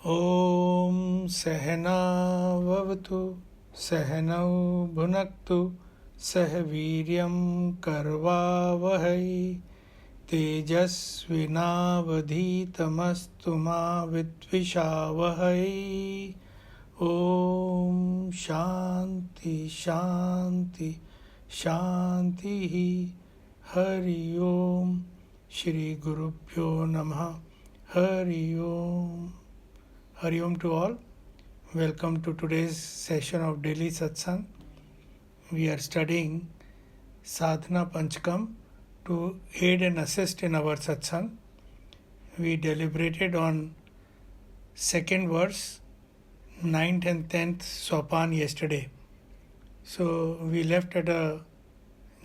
ॐ सहनाववतु सहनौ भुनक्तु सह वीर्यं करवावहै तेजस्विनावधीतमस्तु मा विद्विषावहै। ॐ शान्ति शान्ति शान्तिः। हरि ओम। श्री गुरुभ्यो नमः। हरि ओम। Hari Om to all. Welcome to today's session of Daily Satsang. We are studying Sadhana Panchakam to aid and assist in our Satsang. We deliberated on second verse, 9th and 10th Sopan yesterday. So we left at a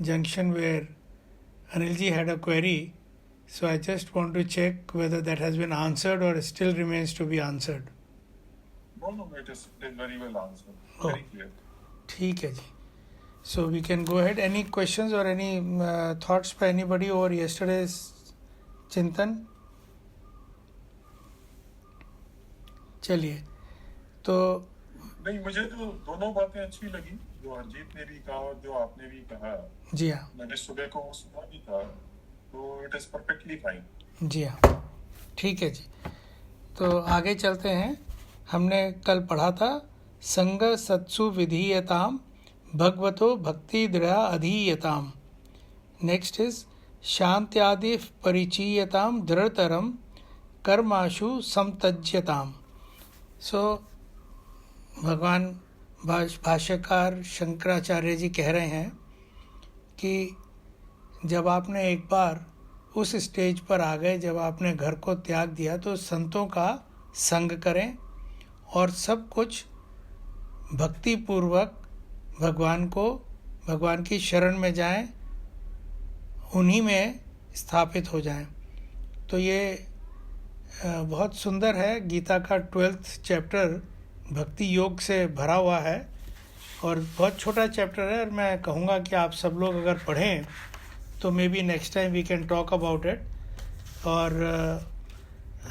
junction where Anilji had a query. So I just want to check whether that has been answered or still remains to be answered. No, it is very well answered. Very clear. ठीक है जी. So we can go ahead. Any questions or any thoughts by anybody over yesterday's चिंतन? चलिए. तो नहीं, मुझे तो दोनों बातें अच्छी लगी, जो हरजीत ने भी कहा और जो आपने भी कहा. जी हाँ. मैंने सुबह को सुना भी था, तो इट इज परफेक्टली फाइन. जी हाँ, ठीक है जी. तो आगे चलते हैं. हमने कल पढ़ा था संग सत्सु विधीयताम भगवतो भक्ति दृढ़ा अधीयताम. Next is शांत्यादि परिचीयताम दृढ़तरम कर्माशु समतज्यताम. सो भगवान भाष्यकार शंकराचार्य जी कह रहे हैं कि जब आपने एक बार उस स्टेज पर आ गए, जब आपने घर को त्याग दिया, तो संतों का संग करें और सब कुछ भक्ति पूर्वक भगवान की शरण में जाएं, उन्हीं में स्थापित हो जाएं. तो ये बहुत सुंदर है. गीता का 12th चैप्टर भक्ति योग से भरा हुआ है और बहुत छोटा चैप्टर है. और मैं कहूँगा कि आप सब लोग अगर पढ़ें तो maybe next time we can talk about it. और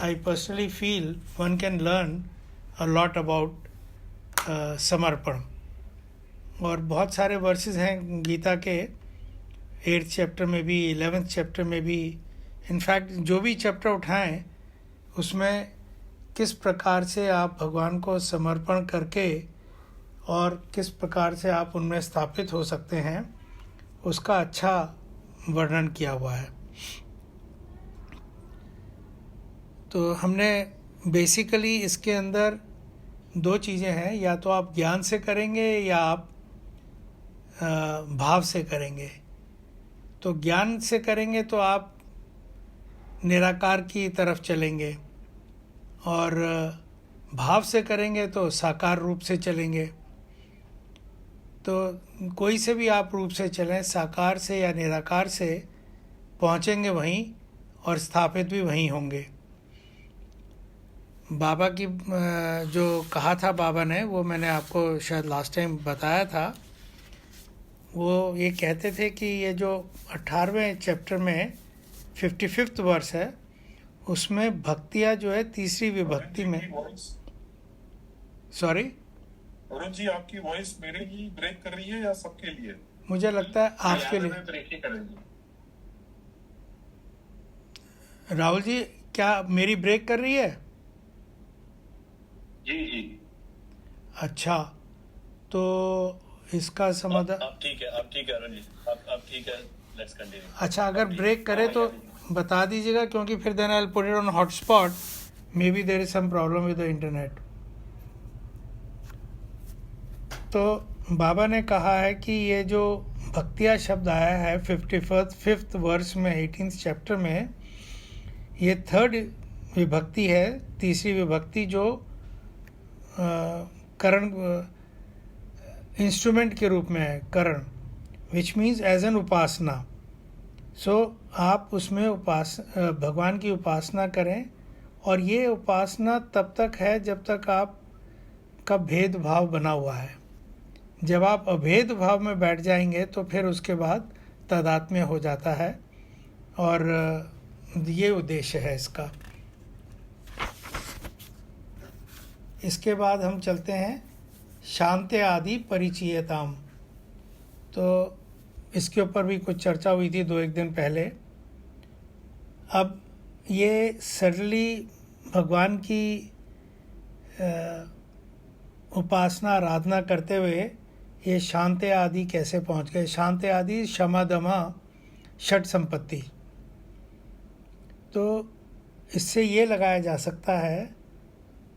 I personally feel one can learn a lot about samarpan. और बहुत सारे वर्सेस हैं गीता के 8th चैप्टर में भी, 11th चैप्टर में भी. इनफैक्ट जो भी चैप्टर उठाएं उसमें किस प्रकार से आप भगवान को समर्पण करके और किस प्रकार से आप उनमें स्थापित हो सकते हैं, उसका अच्छा वर्णन किया हुआ है. तो हमने बेसिकली इसके अंदर दो चीज़ें हैं. या तो आप ज्ञान से करेंगे या आप भाव से करेंगे. तो ज्ञान से करेंगे तो आप निराकार की तरफ चलेंगे और भाव से करेंगे तो साकार रूप से चलेंगे. तो कोई से भी आप रूप से चलें, साकार से या निराकार से, पहुँचेंगे वहीं और स्थापित भी वहीं होंगे. बाबा की जो कहा था बाबा ने, वो मैंने आपको शायद लास्ट टाइम बताया था. वो ये कहते थे कि ये जो 18वें चैप्टर में 55th वर्स है, उसमें भक्तियाँ जो है तीसरी विभक्ति में. सॉरी अरुण जी, आपकी वॉइस मेरे ही ब्रेक कर रही है या सबके लिए? मुझे लगता है आपके लिए. राहुल जी, क्या मेरी ब्रेक कर रही है? जी. अच्छा, तो इसका समाधान. आप ठीक है अरुण जी, आप ठीक है. Let's continue. अच्छा, अगर ब्रेक करे तो बता दीजिएगा, क्योंकि फिर then I will put it on hotspot. Maybe there is some problem with the internet. तो बाबा ने कहा है कि ये जो भक्तिया शब्द आया है 55th वर्स में 18th चैप्टर में, ये थर्ड विभक्ति है, तीसरी विभक्ति, जो करण इंस्ट्रूमेंट के रूप में है, करण, विच मीन्स एज एन उपासना. सो आप उसमें भगवान की उपासना करें. और ये उपासना तब तक है जब तक आप का भेदभाव बना हुआ है. जब आप अभेद भाव में बैठ जाएंगे तो फिर उसके बाद तादात्म्य हो जाता है. और ये उद्देश्य है इसका. इसके बाद हम चलते हैं शांति आदि परिचयताम। तो इसके ऊपर भी कुछ चर्चा हुई थी 2-1 दिन पहले। अब ये सडनली भगवान की उपासना आराधना करते हुए ये शांति आदि कैसे पहुंच गए। शांति आदि क्षमा दमा षट संपत्ति। तो इससे ये लगाया जा सकता है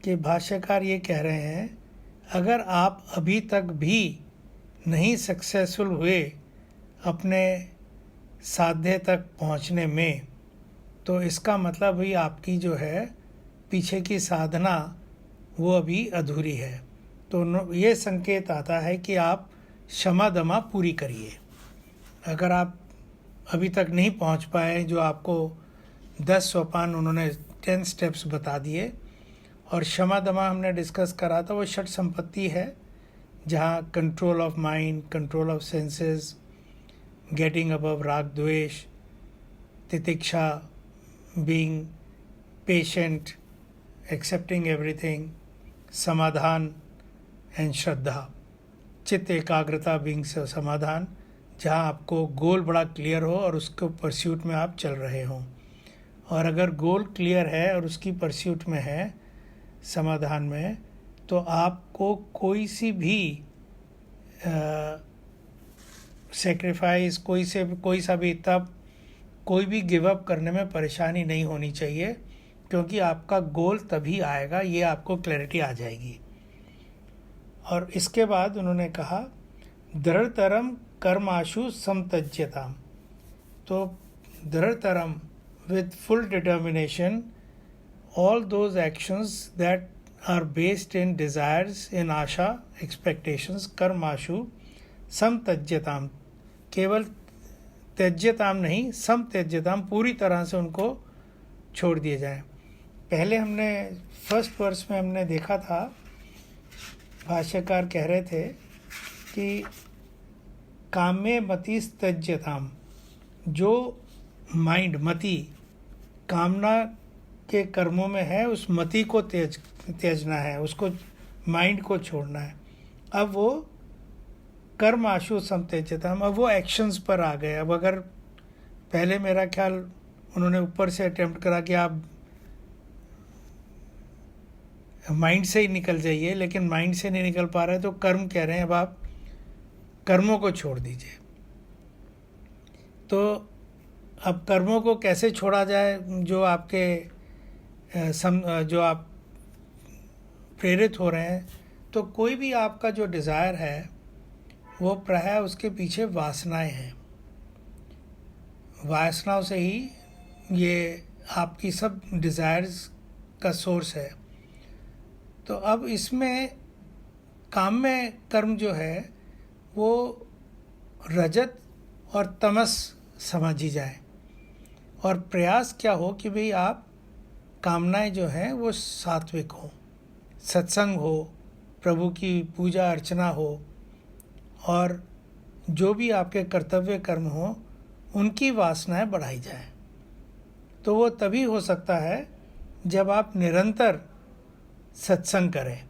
कि भाष्यकार ये कह रहे हैं, अगर आप अभी तक भी नहीं सक्सेसफुल हुए अपने साध्य तक पहुंचने में, तो इसका मतलब भी आपकी जो है पीछे की साधना वो अभी अधूरी है। तो ये संकेत आता है कि आप क्षमा दमा पूरी करिए। अगर आप अभी तक नहीं पहुंच पाए, जो आपको 10 सोपान उन्होंने 10 स्टेप्स बता दिए, और क्षमा दमा हमने डिस्कस करा था, वो षट संपत्ति है, जहाँ control of mind, control of senses, getting above राग द्वेष, तितिक्षा, बीइंग पेशेंट, एक्सेप्टिंग एवरीथिंग, समाधान एंड श्रद्धा, चित्त एकाग्रता बीइंग समाधान, जहाँ आपको गोल बड़ा क्लियर हो और उसको परस्यूट में आप चल रहे हों। और अगर गोल क्लियर है और उसकी परस्यूट में है, समाधान में, तो आपको कोई सी भी सेक्रीफाइस, कोई सा भी तप, कोई भी गिव अप करने में परेशानी नहीं होनी चाहिए, क्योंकि आपका गोल तभी आएगा, ये आपको क्लैरिटी आ जाएगी। और इसके बाद उन्होंने कहा दृढ़तरम कर्माशु समतज्यताम। तो दृढ़तरम with full determination, all those actions that are based in desires, in asha, expectations, karmashu, samtajyatam, केवल त्यज्यताम नहीं, समत्यज्यताम, पूरी तरह से उनको छोड़ दिए जाएं। पहले हमने फर्स्ट वर्स में हमने देखा था, भाष्यकार कह रहे थे कि काम्ये मति त्यज्यताम, जो माइंड, मति कामना के कर्मों में है, उस मति को त्याजना है, उसको माइंड को छोड़ना है। अब वो कर्म आशु समत्यज्यताम, अब वो एक्शंस पर आ गए। अब अगर पहले मेरा ख्याल उन्होंने ऊपर से अटेम्प्ट करा कि आप माइंड से ही निकल जाइए, लेकिन माइंड से नहीं निकल पा रहे, तो कर्म कह रहे हैं अब आप कर्मों को छोड़ दीजिए। तो अब कर्मों को कैसे छोड़ा जाए, जो आपके जो आप प्रेरित हो रहे हैं। तो कोई भी आपका जो डिज़ायर है, वो प्रायः उसके पीछे वासनाएं हैं। वासनाओं से ही ये आपकी सब डिज़ायर्स का सोर्स है। तो अब इसमें काम्य कर्म जो है वो रजत और तमस समझी जाए, और प्रयास क्या हो कि भाई आप कामनाएं जो हैं वो सात्विक हो, सत्संग हो, प्रभु की पूजा अर्चना हो, और जो भी आपके कर्तव्य कर्म हो उनकी वासनाएं बढ़ाई जाए। तो वो तभी हो सकता है जब आप निरंतर सत्संग करें।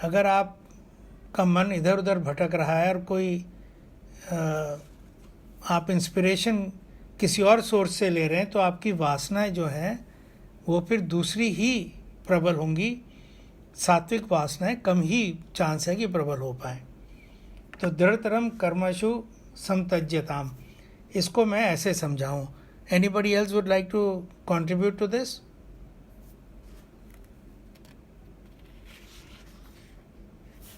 अगर आपका मन इधर उधर भटक रहा है और कोई आप इंस्पिरेशन किसी और सोर्स से ले रहे हैं, तो आपकी वासनाएं जो हैं वो फिर दूसरी ही प्रबल होंगी। सात्विक वासनाएं कम ही चांस है कि प्रबल हो पाए। तो दृढ़तरम कर्मशु समतज्यताम, इसको मैं ऐसे समझाऊं। Anybody else would like to contribute to this?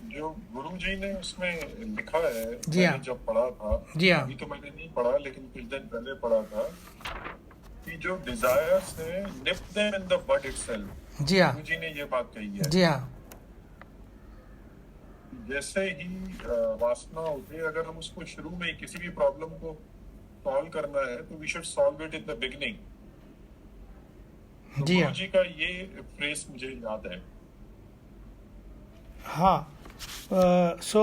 जो गुरु जी ने उसमें लिखा है, जी हाँ, मैंने जब पढ़ा था, जी हाँ, अभी तो मैंने नहीं पढ़ा लेकिन कुछ दिन पहले पढ़ा था कि जो डिजायर्स है nip them in the bud itself. जी हाँ, गुरु जी ने ये बात कही है। जी हाँ, जैसे ही वासना होती है, अगर हम उसको शुरू में किसी भी प्रॉब्लम को सॉल्व करना है तो we should solve it in the beginning. जी हाँ, गुरु जी का ये फ्रेज मुझे याद है। हाँ। So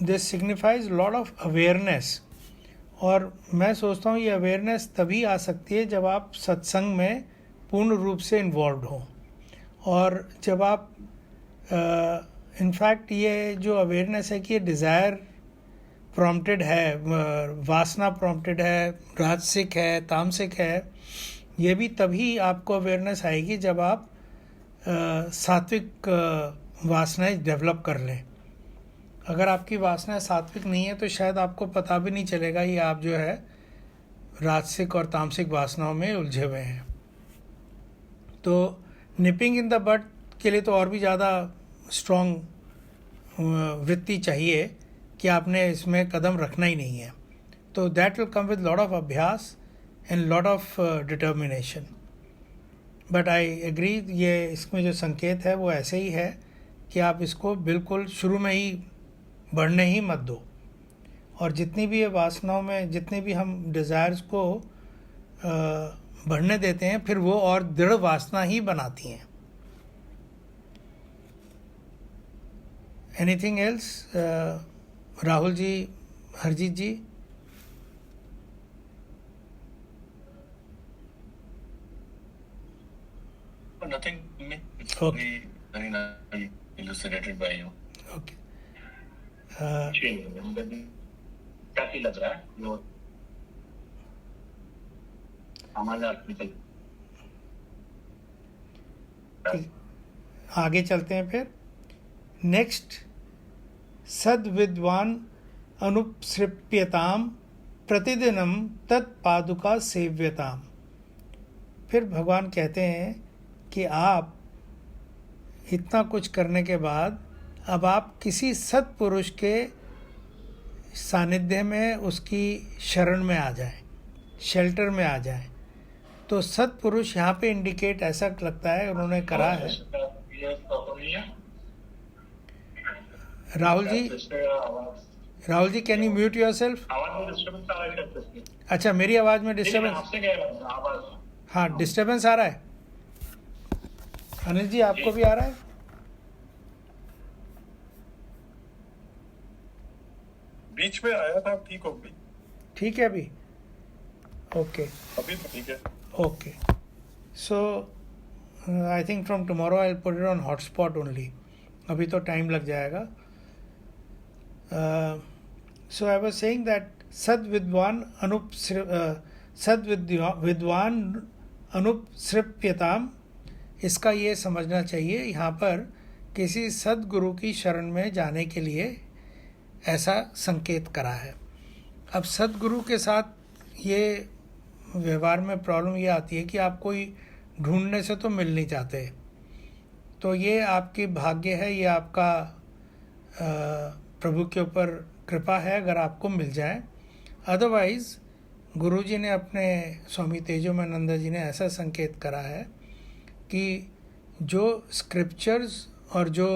this signifies lot of awareness, और मैं सोचता हूँ ये अवेयरनेस तभी आ सकती है जब आप सत्संग में पूर्ण रूप से इन्वॉल्व हो, और जब आप इनफैक्ट ये जो अवेयरनेस है कि ये डिज़ायर प्रॉम्प्टेड है, वासना प्रॉम्प्टेड है, राजसिक है, तामसिक है, ये भी तभी आपको अवेयरनेस आएगी जब आप सात्विक वासनाएं डेवलप कर लें। अगर आपकी वासना सात्विक नहीं है तो शायद आपको पता भी नहीं चलेगा ये आप जो है राजसिक और तामसिक वासनाओं में उलझे हुए हैं। तो निपिंग इन द बट के लिए तो और भी ज़्यादा स्ट्रॉन्ग वृत्ति चाहिए कि आपने इसमें कदम रखना ही नहीं है। तो that will come with lot of abhyas and lot of determination. But I agree, ये इसमें जो संकेत है वो ऐसे ही है कि आप इसको बिल्कुल शुरू में ही बढ़ने ही मत दो। और जितनी भी ये वासनाओं में जितनी भी हम डिज़ायर्स को बढ़ने देते हैं फिर वो और दृढ़ वासना ही बनाती हैं। Anything else Rahul ji, Harjeet ji? Nothing. It's Okay. very nicely elucidated by you. Okay. काफी लग रहा है जो हमारा निकल। आगे चलते हैं फिर। नेक्स्ट, सद्विद्वान अनुपसृप्यताम प्रतिदिनम तत्पादुका सेव्यताम। फिर भगवान कहते हैं कि आप इतना कुछ करने के बाद अब आप किसी सत्पुरुष के सानिध्य में, उसकी शरण में आ जाएं, शेल्टर में आ जाएं। तो सत्पुरुष यहाँ पे इंडिकेट ऐसा लगता है उन्होंने करा है। Rahul ji can you mute yourself? अच्छा, मेरी आवाज़ में डिस्टर्बेंस? हाँ, डिस्टर्बेंस आ रहा है। अनिल जी, आपको भी आ रहा है? बीच में आया था, ठीक हो गई। ठीक है अभी? ओके, अभी तो ठीक है। Okay, so I think from tomorrow I will put it on hotspot only. अभी तो टाइम लग जाएगा। सो आई वाज सेइंग दैट सद्विद्वान अनुपसृप्यताम, इसका ये समझना चाहिए यहाँ पर किसी सद्गुरु की शरण में जाने के लिए ऐसा संकेत करा है। अब सद्गुरु के साथ ये व्यवहार में प्रॉब्लम ये आती है कि आप कोई ढूंढने से तो मिल नहीं जाते। तो ये आपकी भाग्य है, ये आपका प्रभु के ऊपर कृपा है अगर आपको मिल जाए। अदरवाइज़ गुरु जी ने अपने स्वामी तेजोमयानंद जी ने ऐसा संकेत करा है कि जो स्क्रिप्चर्स और जो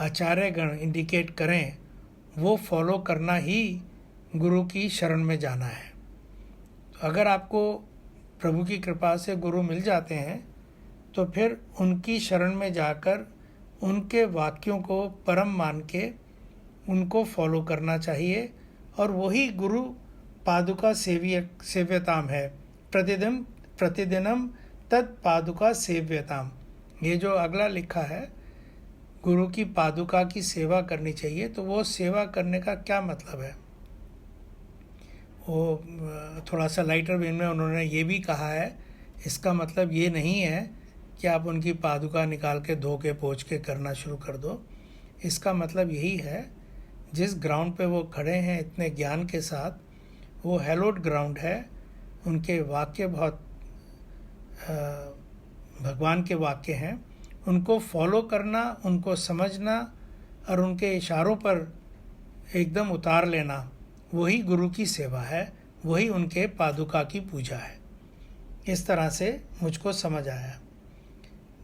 आचार्यगण इंडिकेट करें वो फॉलो करना ही गुरु की शरण में जाना है। तो अगर आपको प्रभु की कृपा से गुरु मिल जाते हैं तो फिर उनकी शरण में जाकर उनके वाक्यों को परम मान के उनको फॉलो करना चाहिए। और वही गुरु पादुका सेव्यताम है। प्रतिदिनम तत्पादुका सेव्यताम। ये जो अगला लिखा है, गुरु की पादुका की सेवा करनी चाहिए। तो वो सेवा करने का क्या मतलब है? वो थोड़ा सा लाइटर वेन में उन्होंने ये भी कहा है, इसका मतलब ये नहीं है कि आप उनकी पादुका निकाल के धो के पोंछ के करना शुरू कर दो। इसका मतलब यही है, जिस ग्राउंड पे वो खड़े हैं इतने ज्ञान के साथ, वो हैलोड ग्राउंड है। उनके वाक्य बहुत भगवान के वाक्य हैं। उनको फॉलो करना, उनको समझना और उनके इशारों पर एकदम उतार लेना, वही गुरु की सेवा है, वही उनके पादुका की पूजा है। इस तरह से मुझको समझ आया।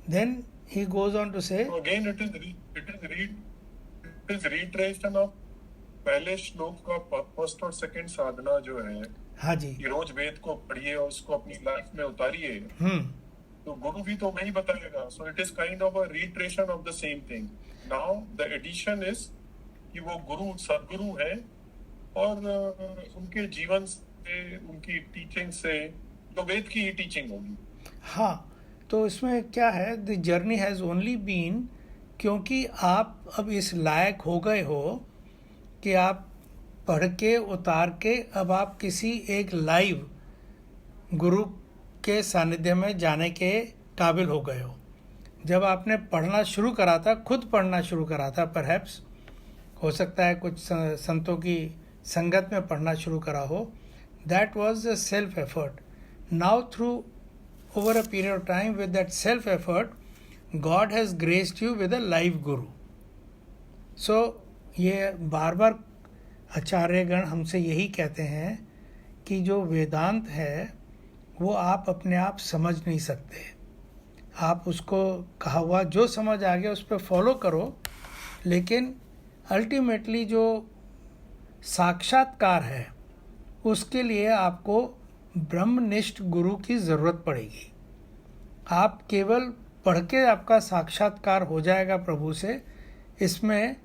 Then he goes on to say, again it is reiteration of पहले श्लोक का फर्स्ट और सेकंड साधना जो है। हाँ जी, कि रोज वेद को पढ़िए और उसको अपनी लाइफ में उतारिए। तो गुरु भी तो वही बताएगा। So it is kind of a reiteration of the same thing. Now the addition is कि वो गुरु सदगुरु है और उनके जीवन से, उनकी टीचिंग से, तो वेद की ही टीचिंग होगी। हाँ, तो इसमें क्या है, the journey has only been क्योंकि आप अब इस लायक हो गए हो कि आप पढ़ के उतार के अब आप किसी एक लाइव गुरु के सानिध्य में जाने के काबिल हो गए हो। जब आपने पढ़ना शुरू करा था, खुद पढ़ना शुरू करा था, परहैप्स हो सकता है कुछ संतों की संगत में पढ़ना शुरू करा हो, that was a self effort. Now through over a period of time with that self effort, God has graced you with a live guru. So ये बार बार आचार्यगण हमसे यही कहते हैं कि जो वेदांत है वो आप अपने आप समझ नहीं सकते. आप उसको कहा हुआ जो समझ आ गया उस पर फॉलो करो, लेकिन अल्टीमेटली जो साक्षात्कार है उसके लिए आपको ब्रह्मनिष्ठ गुरु की ज़रूरत पड़ेगी. आप केवल पढ़ के आपका साक्षात्कार हो जाएगा प्रभु से, इसमें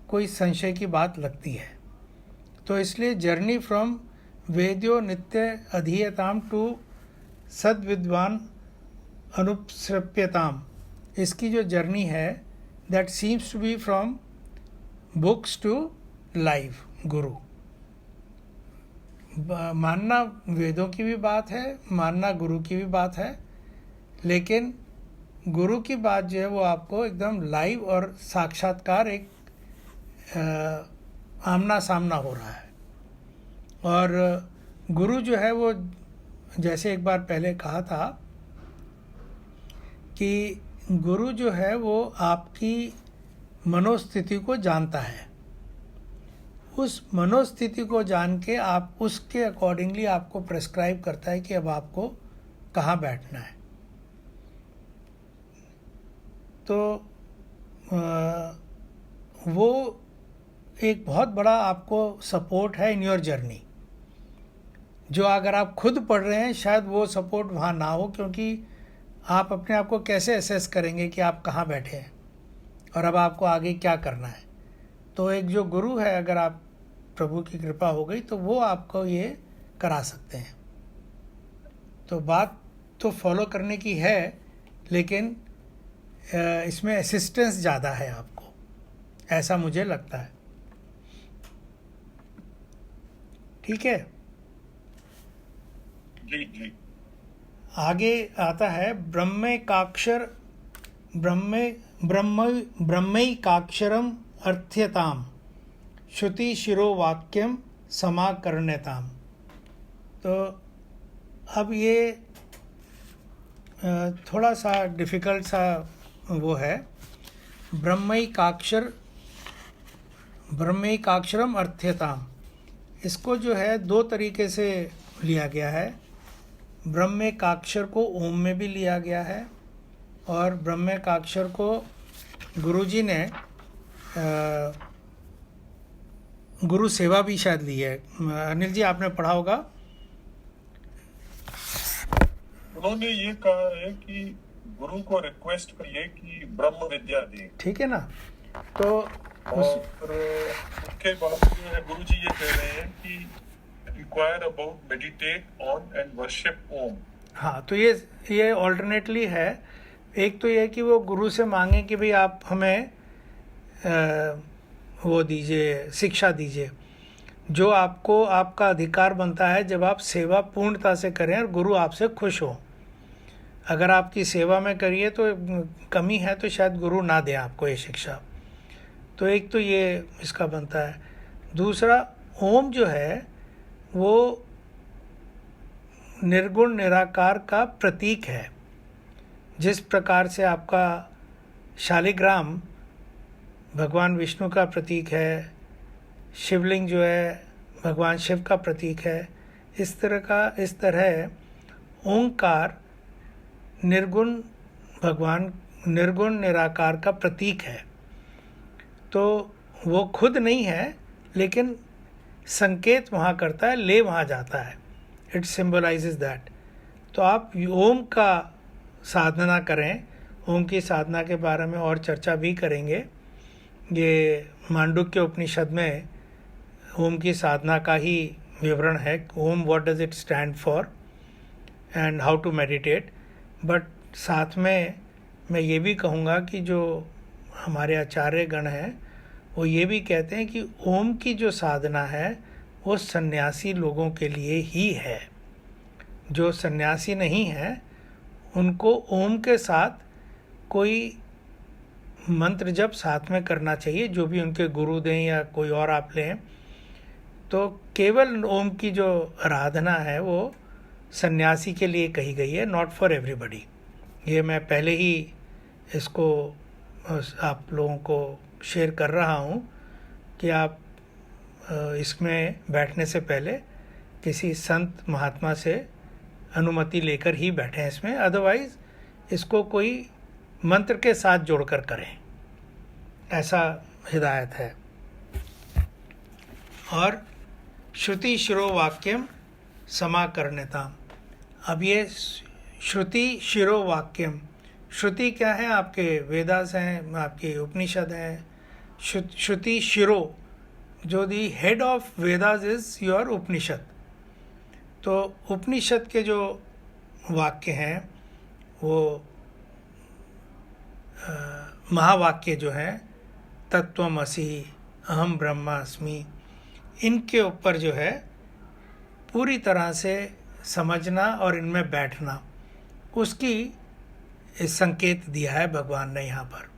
कोई संशय की बात लगती है. तो इसलिए जर्नी फ्रॉम वेद्यो नित्य अधीयताम टू सद्विद्वान अनुपसृप्यताम, इसकी जो जर्नी है that seems to be from books to live guru. मानना वेदों की भी बात है, मानना गुरु की भी बात है, लेकिन गुरु की बात जो है वो आपको एकदम लाइव और साक्षात्कार एक आमना सामना हो रहा है. और गुरु जो है वो जैसे एक बार पहले कहा था कि गुरु जो है वो आपकी मनोस्थिति को जानता है. उस मनोस्थिति को जान के आप उसके अकॉर्डिंगली आपको प्रेस्क्राइब करता है कि अब आपको कहाँ बैठना है. तो वो एक बहुत बड़ा आपको सपोर्ट है इन योर जर्नी, जो अगर आप खुद पढ़ रहे हैं शायद वो सपोर्ट वहाँ ना हो, क्योंकि आप अपने आप को कैसे असेस करेंगे कि आप कहाँ बैठे हैं और अब आपको आगे क्या करना है. तो एक जो गुरु है, अगर आप प्रभु की कृपा हो गई तो वो आपको ये करा सकते हैं. तो बात तो फॉलो करने की है, लेकिन इसमें असिस्टेंस ज़्यादा है आपको, ऐसा मुझे लगता है. ठीक है, जी जी. आगे आता है ब्रह्मैकाक्षर ब्रह्मैकाक्षरम अर्थ्यताम श्रुति शिरो वाक्यम समाकर्ण्यताम. तो अब ये थोड़ा सा डिफ़िकल्ट सा वो है. ब्रह्मैकाक्षरम अर्थ्यताम, इसको जो है दो तरीके से लिया गया है. ब्रह्मैकाक्षर को ओम में भी लिया गया है और ब्रह्मैकाक्षर को गुरुजी ने गुरु सेवा भी शायद ली है. अनिल जी आपने पढ़ा होगा. उन्होंने ये कहा है कि गुरु को रिक्वेस्ट करिए कि ब्रह्म विद्या दे. ठीक है ना. तो और उसके बाद जो है गुरु जी ये कह रहे हैं कि enquire about meditate on and worship Om. हाँ, तो ये ऑल्टरनेटली है. एक तो ये कि वो गुरु से मांगे कि भाई आप हमें वो दीजिए, शिक्षा दीजिए, जो आपको आपका अधिकार बनता है जब आप सेवा पूर्णता से करें और गुरु आपसे खुश हो. अगर आपकी सेवा में करिए तो कमी है तो शायद गुरु ना दें आपको ये शिक्षा. तो एक तो ये इसका बनता है. दूसरा, ओम जो है वो निर्गुण निराकार का प्रतीक है. जिस प्रकार से आपका शालिग्राम भगवान विष्णु का प्रतीक है, शिवलिंग जो है भगवान शिव का प्रतीक है, इस तरह ओंकार निर्गुण निराकार का प्रतीक है. तो वो खुद नहीं है, लेकिन संकेत वहाँ करता है, ले वहाँ जाता है. It symbolizes that. तो आप ओम का साधना करें. ओम की साधना के बारे में और चर्चा भी करेंगे. ये मांडुक्य उपनिषद में ओम की साधना का ही विवरण है. Om, what does it stand for and how to meditate. But साथ में मैं ये भी कहूँगा कि जो हमारे आचार्य गण हैं वो ये भी कहते हैं कि ओम की जो साधना है वो सन्यासी लोगों के लिए ही है। जो सन्यासी नहीं है उनको ओम के साथ कोई मंत्र जप साथ में करना चाहिए, जो भी उनके गुरु दें या कोई और आप लें। तो केवल ओम की जो आराधना है वो सन्यासी के लिए कही गई है, नॉट फॉर एवरीबडी। ये मैं पहले ही इसको आप लोगों को शेयर कर रहा हूँ कि आप इसमें बैठने से पहले किसी संत महात्मा से अनुमति लेकर ही बैठें इसमें, अदरवाइज इसको कोई मंत्र के साथ जोड़कर करें, ऐसा हिदायत है। और श्रुति शिरो वाक्यम समाकर्ण्यताम। अब ये श्रुति शिरो वाक्यम, श्रुति क्या है? आपके वेदास हैं, आपके उपनिषद हैं। श्रुति शिरो, जो the head of Vedas is your Upanishad. तो उपनिषद के जो वाक्य हैं वो महावाक्य जो हैं, तत्त्वमसि, अहम ब्रह्मास्मि, इनके ऊपर जो है पूरी तरह से समझना और इनमें बैठना, उसकी संकेत दिया है भगवान ने यहाँ पर।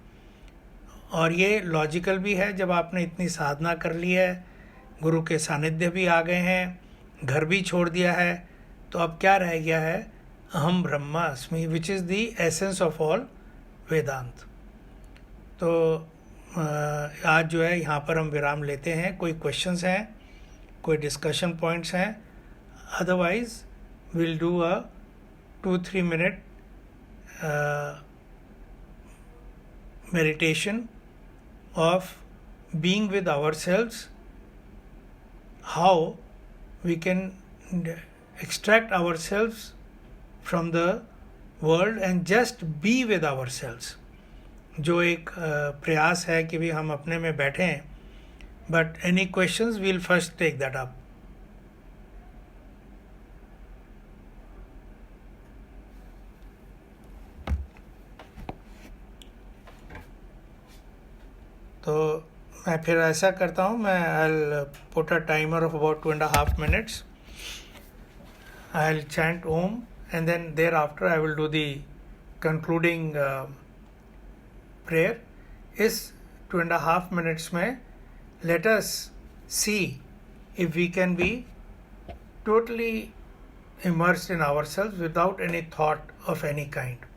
और ये लॉजिकल भी है, जब आपने इतनी साधना कर ली है, गुरु के सानिध्य भी आ गए हैं, घर भी छोड़ दिया है, तो अब क्या रह गया है? अहम ब्रह्मास्मि, which is the essence of all Vedanta. तो आज जो है यहाँ पर हम विराम लेते हैं। कोई क्वेश्चंस हैं, कोई डिस्कशन पॉइंट्स हैं? Otherwise will do a 2-3 minute meditation of being with ourselves, how we can extract ourselves from the world and just be with ourselves। जो एक प्रयास है कि भी हम अपने में बैठें। But any questions, we'll first take that up। तो मैं फिर ऐसा करता हूँ, मैं I'll put a timer of about 2.5 minutes। I'll chant Om and then thereafter I will do the concluding prayer। इस 2.5 minutes में let us see if we can be totally immersed in ourselves without any thought of any kind।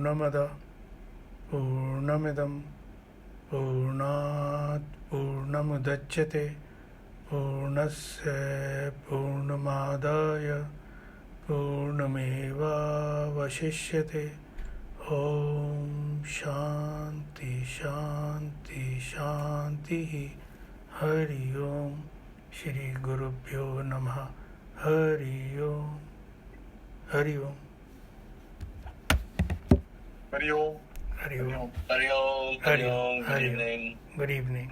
पूर्णमद पूर्णमिदं पूर्णात् पूर्णमुदच्यते पूर्णस्य पूर्णमादाय पूर्णमेवावशिष्यते। ओम शांति शांति शांति। हरि ओम। श्री गुरुभ्यो नमः। हरि ओम। हरि ओम। हरि ओम। हरि ओम। हरि ओम, हरि ओम, गुड इवनिंग। Good evening.